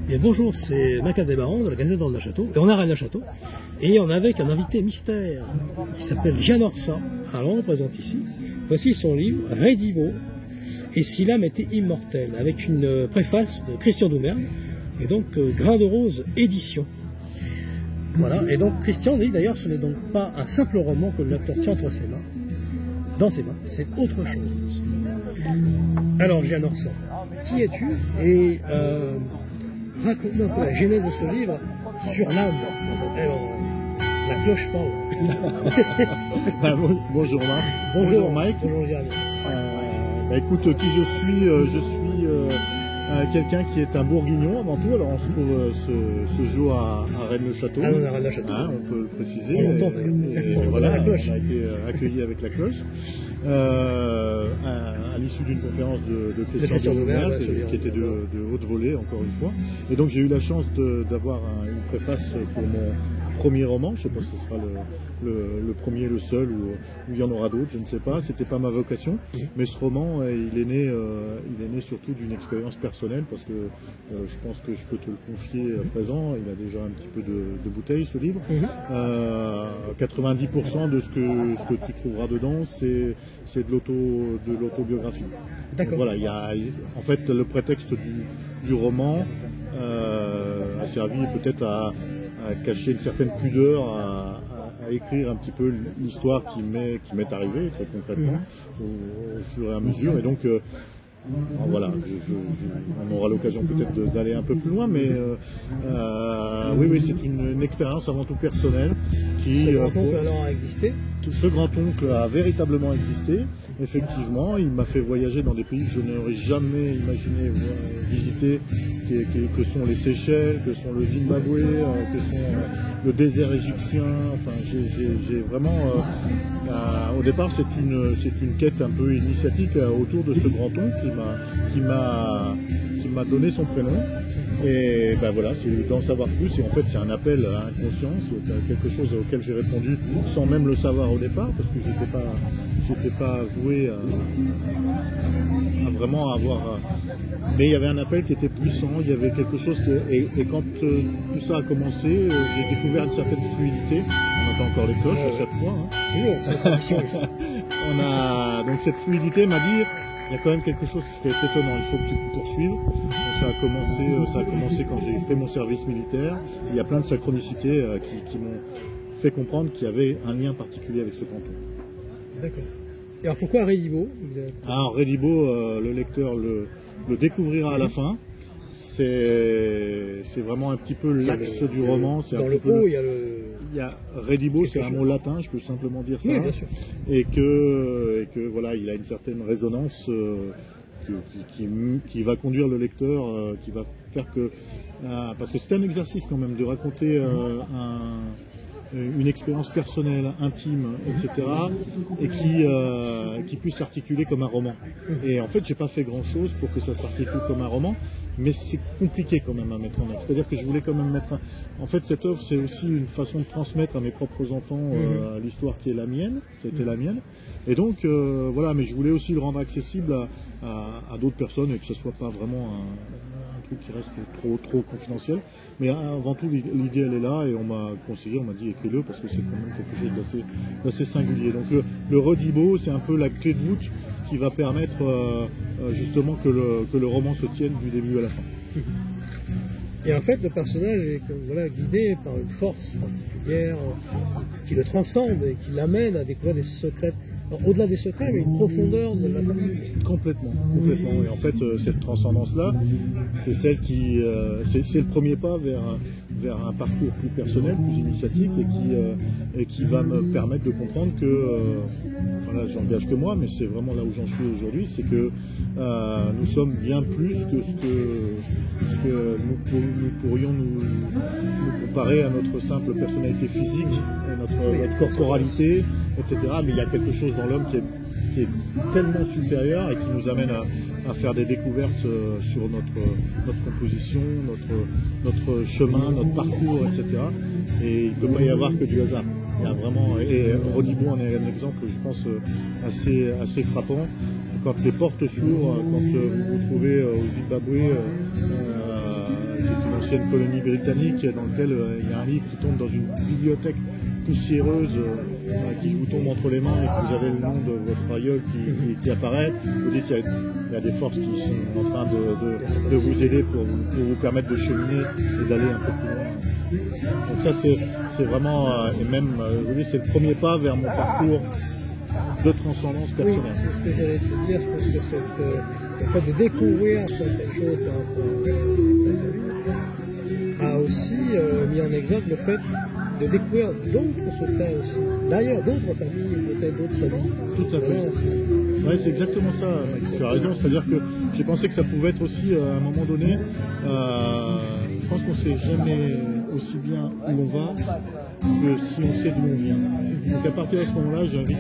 Bien, bonjour, c'est Macab des Barons de la Gazette d'Orne Château, et on a Rennes à Château, et on est avec un invité mystère qui s'appelle Jean Orsa. Alors on le présente ici. Voici son livre Redibo et si l'âme était immortelle, avec une préface de Christian Doumergue, et donc Grain de Rose édition. Voilà, et donc Christian dit d'ailleurs ce n'est donc pas un simple roman que le lecteur tient entre ses mains, dans ses mains, c'est autre chose. Alors Jean Orsa, qui es-tu et raconte-nous un peu la genèse de ce livre sur l'âme. Alors, la cloche parle. Bonjour Marc. Bonjour Mike. Bonjour Jean. Écoute, qui je suis quelqu'un qui est un bourguignon avant tout. Alors on se trouve ce jour à Rennes-le-Château. Ah, on est à Rennes-le-Château. Hein, on peut le préciser. On l'entend d'ailleurs. Voilà, La cloche. on a été accueillis avec la cloche. À l'issue d'une conférence de Christian Doumergue, qui était de haute volée, encore une fois. Et donc j'ai eu la chance d'avoir une préface pour mon premier roman. Je ne sais pas si ce sera le premier, le seul, ou il y en aura d'autres, je ne sais pas. C'était pas ma vocation. Mais ce roman, il est né surtout d'une expérience personnelle, parce que je pense que je peux te le confier à présent. Il a déjà un petit peu de bouteille, ce livre. 90% de ce que tu trouveras dedans, c'est de l'autobiographie. D'accord. Voilà, en fait, le prétexte du roman a servi peut-être à cacher une certaine pudeur, à écrire un petit peu l'histoire qui m'est arrivée très concrètement au fur et à mesure. Et donc voilà, on aura l'occasion peut-être d'aller un peu plus loin, mais oui, c'est une expérience avant tout personnelle qui. Ce grand-oncle alors a existé. Ce grand-oncle a véritablement existé. Effectivement, il m'a fait voyager dans des pays que je n'aurais jamais imaginé visiter, que sont les Seychelles, que sont le Zimbabwe, que sont le désert égyptien. Enfin, j'ai vraiment. Au départ, c'est une quête un peu initiatique autour de ce grand-oncle qui m'a donné son prénom. Et ben voilà, c'est d'en savoir plus, et en fait c'est un appel à inconscience, quelque chose auquel j'ai répondu sans même le savoir au départ, parce que j'étais pas voué à vraiment avoir. Mais il y avait un appel qui était puissant, il y avait quelque chose et quand tout ça a commencé, j'ai découvert une certaine fluidité. On entend encore les cloches à chaque fois. Hein. Donc cette fluidité m'a dit. Il y a quand même quelque chose qui est étonnant, il faut que tu poursuives. Donc ça a commencé quand j'ai fait mon service militaire. Il y a plein de synchronicités qui m'ont fait comprendre qu'il y avait un lien particulier avec ce canton. D'accord. Et alors pourquoi Redibo? Alors Redibo, le lecteur le découvrira à la fin. C'est vraiment un petit peu l'axe du roman. Dans le haut, il y a Redibo, c'est un mot latin, je peux simplement dire ça. Oui, bien sûr. Et que voilà, il a une certaine résonance qui va conduire le lecteur, qui va faire que. Parce que c'est un exercice quand même de raconter une expérience personnelle, intime, etc., et qui puisse s'articuler comme un roman. Et en fait, j'ai pas fait grand-chose pour que ça s'articule comme un roman, mais c'est compliqué quand même à mettre en œuvre. C'est-à-dire que je voulais quand même mettre. En fait, cette œuvre, c'est aussi une façon de transmettre à mes propres enfants l'histoire qui est la mienne, qui a été la mienne. Et donc, voilà, mais je voulais aussi le rendre accessible à d'autres personnes et que ce soit pas vraiment un truc qui reste trop confidentiel. Mais avant tout, l'idée, elle est là, et on m'a conseillé, on m'a dit écris-le parce que c'est quand même quelque chose d'assez singulier. Donc le Redibo, c'est un peu la clé de voûte qui va permettre justement que le roman se tienne du début à la fin. Et en fait, le personnage est guidé par une force particulière qui le transcende et qui l'amène à découvrir des secrets. Au-delà des secrets, mais une profondeur de la famille. Complètement. Et en fait, cette transcendance-là, c'est celle qui, c'est le premier pas vers un parcours plus personnel, plus initiatique, et qui va me permettre de comprendre que, voilà, j'engage que moi, mais c'est vraiment là où j'en suis aujourd'hui, c'est que nous sommes bien plus que ce que nous pourrions nous comparer à notre simple personnalité physique, à notre corporalité, etc. Mais il y a quelque chose dans l'homme qui est tellement supérieur et qui nous amène à faire des découvertes sur notre composition, notre chemin, notre parcours, etc. Et il ne peut pas y avoir que du hasard. Il y a vraiment, et Redibo en est un exemple, je pense, assez frappant. Quand les portes s'ouvrent, quand vous vous trouvez au Zimbabwe, qui est une ancienne colonie britannique dans lequel il y a un livre qui tombe dans une bibliothèque poussiéreuse qui vous tombe entre les mains et que vous avez le nom de votre aïeul qui apparaît. Vous dites qu'il y a des forces qui sont en train de vous aider pour vous permettre de cheminer et d'aller un peu plus loin. Donc ça c'est vraiment, et même, vous voyez, c'est le premier pas vers mon parcours de transcendance personnelle. Oui, c'est ce que j'allais te dire, je pense que le fait de découvrir certaines choses dans ta famille a aussi mis en exergue le fait de découvrir d'autres secrets aussi. D'ailleurs, d'autres familles, peut-être d'autres familles. Tout à fait. Ouais, c'est exactement ça, Max. Tu as raison, c'est-à-dire que j'ai pensé que ça pouvait être aussi, à un moment donné, je pense qu'on ne sait jamais aussi bien où on va que si on sait d'où on vient. Donc à partir de ce moment-là, j'invite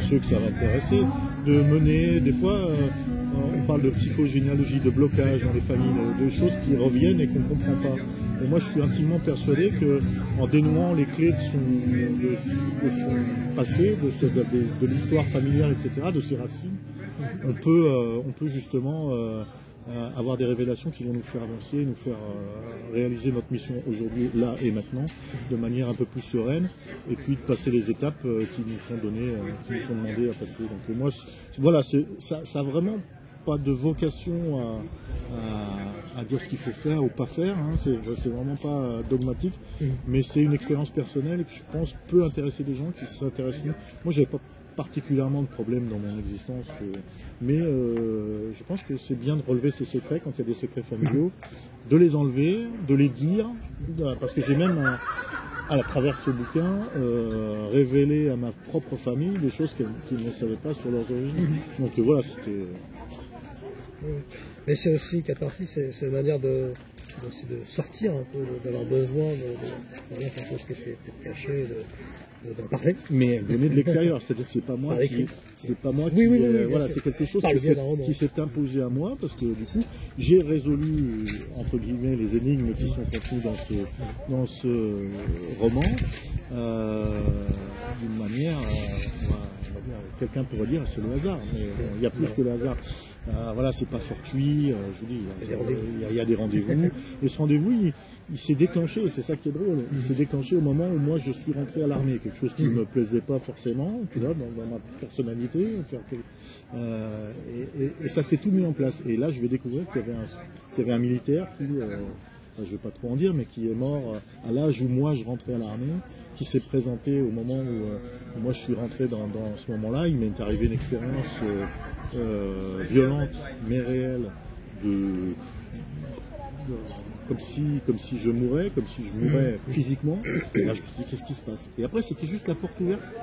ceux que ça va intéresser de mener, des fois, on parle de psychogénéalogie, de blocage dans les familles, de choses qui reviennent et qu'on ne comprend pas. Et moi, je suis intimement persuadé qu'en dénouant les clés de son passé, de l'histoire familiale, etc., de ses racines, on peut justement avoir des révélations qui vont nous faire avancer, nous faire réaliser notre mission aujourd'hui, là et maintenant, de manière un peu plus sereine, et puis de passer les étapes qui nous sont données, qui nous sont demandées à passer. Donc moi, voilà, ça a vraiment pas de vocation à dire ce qu'il faut faire ou pas faire, hein. C'est vraiment pas dogmatique, mais c'est une expérience personnelle qui, je pense, peut intéresser des gens qui s'intéressent. Moi, j'avais pas particulièrement de problème dans mon existence, mais je pense que c'est bien de relever ces secrets quand il y a des secrets familiaux, de les enlever, de les dire, parce que j'ai même, à travers ce bouquin, révélé à ma propre famille des choses qu'ils ne savaient pas sur leurs origines. Donc voilà, c'était... Mais c'est aussi, catharsis, c'est une manière de sortir un peu de leur besoin de quelque chose qui était peut-être caché, d'en parler. Mais venez de l'extérieur, c'est-à-dire que c'est pas moi qui, voilà, c'est quelque chose qui s'est imposé à moi, parce que du coup, j'ai résolu, entre guillemets, les énigmes qui sont contenues dans ce roman, d'une manière, on va dire, quelqu'un pourrait dire c'est le hasard, mais il y a plus que le hasard. Voilà, c'est pas fortuit, je vous dis, il y a des rendez-vous. Et ce rendez-vous, il s'est déclenché, et c'est ça qui est drôle, il s'est déclenché au moment où moi je suis rentré à l'armée, quelque chose qui ne me plaisait pas forcément, tu vois, dans ma personnalité. Et ça s'est tout mis en place. Et là, je vais découvrir qu'il y avait un militaire qui, je ne vais pas trop en dire, mais qui est mort à l'âge où moi je rentrais à l'armée, qui s'est présenté au moment où moi je suis rentré dans ce moment-là. Il m'est arrivé une expérience violente mais réelle, comme si je mourais physiquement. Et là je me suis dit, qu'est-ce qui se passe? Et après c'était juste la porte ouverte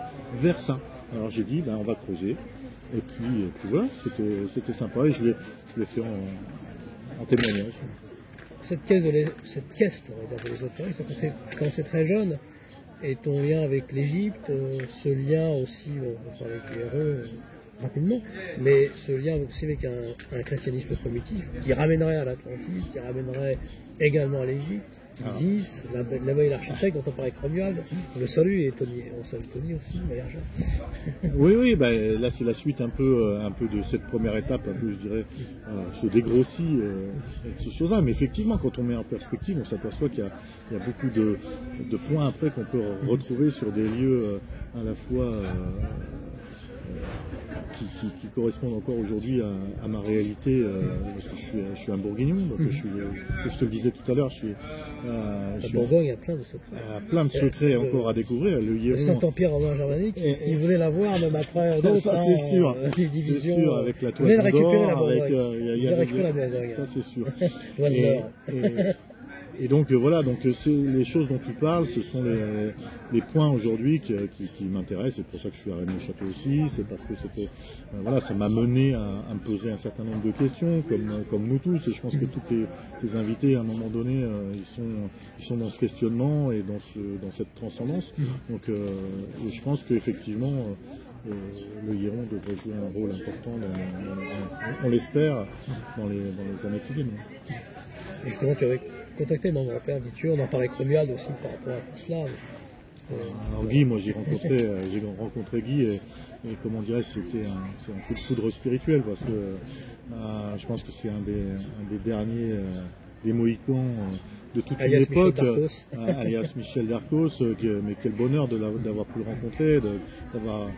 vers ça. Alors j'ai dit, on va creuser. Et puis voilà, c'était sympa, et je l'ai fait en témoignage. Cette caisse, on va dire, de l'ésotérisme, quand c'est très jeune, et ton lien avec l'Égypte, ce lien aussi, on va parler avec les héros rapidement, mais ce lien aussi avec un christianisme primitif qui ramènerait à l'Atlantide, qui ramènerait également à l'Égypte, Isis, l'abeille l'architecte dont on parlait avec Romuald, on le salue, et Tony, on salue Tony aussi, d'ailleurs. Oui, là c'est la suite un peu de cette première étape, un peu je dirais, se dégrossit avec ces choses-là, mais effectivement quand on met en perspective, on s'aperçoit qu'il y a beaucoup de points après qu'on peut retrouver sur des lieux à la fois qui correspondent encore aujourd'hui à ma réalité, parce que je suis un bourguignon, donc je te le disais tout à l'heure, La Bourgogne a plein de secrets. Encore à découvrir. Le Saint-Empire romain germanique, il voulait l'avoir même après d'autres. Ça c'est sûr, c'est sûr, avec la toile d'or, il voulait récupérer la Bourgogne. Ça c'est sûr. Et donc voilà, c'est les choses dont tu parles, ce sont les points aujourd'hui qui m'intéressent. C'est pour ça que je suis à Rennes-le-Château aussi. C'est parce que ça m'a mené à me poser un certain nombre de questions, comme nous tous. Et je pense que tous tes invités, à un moment donné, ils sont dans ce questionnement et dans cette transcendance. Donc je pense qu'effectivement, le Hiéron devrait jouer un rôle important, on l'espère, dans les années qui viennent. Et justement, tu avais contacté mon grand-père Viture, on en parlait avec Romuald aussi par rapport à tout cela. Alors Guy, moi j'ai rencontré Guy, et comment dirais-je, c'est un coup de foudre spirituel, parce que je pense que c'est un des derniers des Mohicans de toute alias une époque, Michel Darcos. alias Michel Darcos, mais quel bonheur d'avoir pu le rencontrer, d'avoir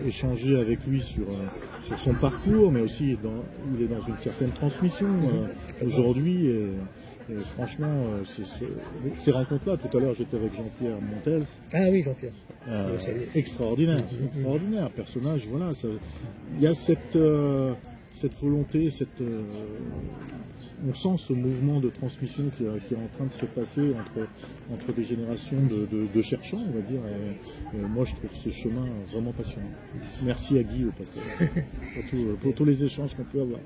échangé avec lui sur son parcours, mais aussi il est dans une certaine transmission aujourd'hui. Et franchement, ces rencontres-là, tout à l'heure j'étais avec Jean-Pierre Montez. Ah oui, Jean-Pierre. Extraordinaire, extraordinaire personnage. Voilà, il y a cette volonté, on sent ce mouvement de transmission qui est en train de se passer entre des générations de cherchants, on va dire. Et moi, je trouve ce chemin vraiment passionnant. Merci à Guy au passage pour tous les échanges qu'on peut avoir.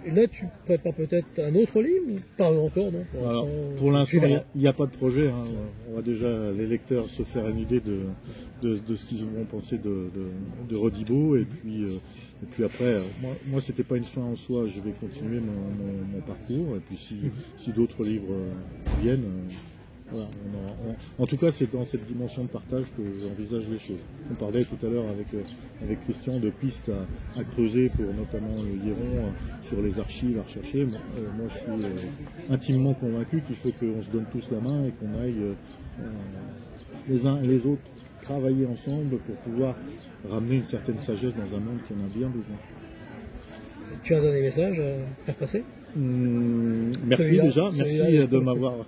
Et là, tu prépares peut-être un autre livre ou pas encore, non? Pour l'instant, il n'y a pas de projet. Hein. On va déjà, les lecteurs, se faire une idée de ce qu'ils vont penser de Rodibo. Et puis après, moi c'était pas une fin en soi. Je vais continuer mon parcours. Et puis si d'autres livres viennent, voilà, en tout cas, c'est dans cette dimension de partage que j'envisage les choses. On parlait tout à l'heure avec Christian de pistes à creuser pour notamment le Hiéron sur les archives à rechercher. Moi, je suis intimement convaincu qu'il faut qu'on se donne tous la main et qu'on aille les uns et les autres travailler ensemble pour pouvoir ramener une certaine sagesse dans un monde qui en a bien besoin. Tu as un message à faire passer? Merci déjà, merci de m'avoir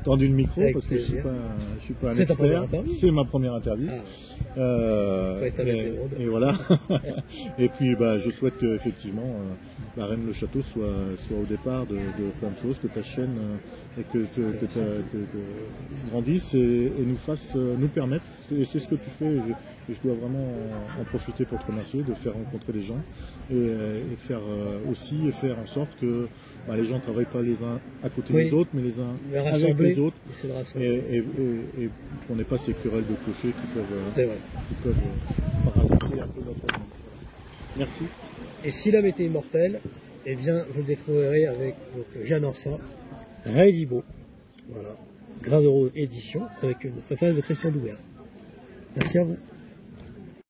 tendu le micro avec parce que je suis pas un expert. C'est ma première interview. Et voilà. Et puis je souhaite que effectivement la Reine Le Château soit au départ de plein de choses, que ta chaîne et que grandisse et nous permette, et c'est ce que tu fais, et je dois vraiment en profiter pour te remercier, de faire rencontrer les gens et de faire aussi et faire en sorte que les gens ne travaillent pas les uns à côté des autres, mais les uns avec les autres, et qu'on n'ait pas ces querelles de clochers qui peuvent parasiter un peu notre monde. Merci. Et si l'homme était immortel, eh bien, vous le découvrirez avec Jeanne Orsan, Redibo, voilà, Grain de Rose édition, avec une préface de Christian Douer. Merci à vous.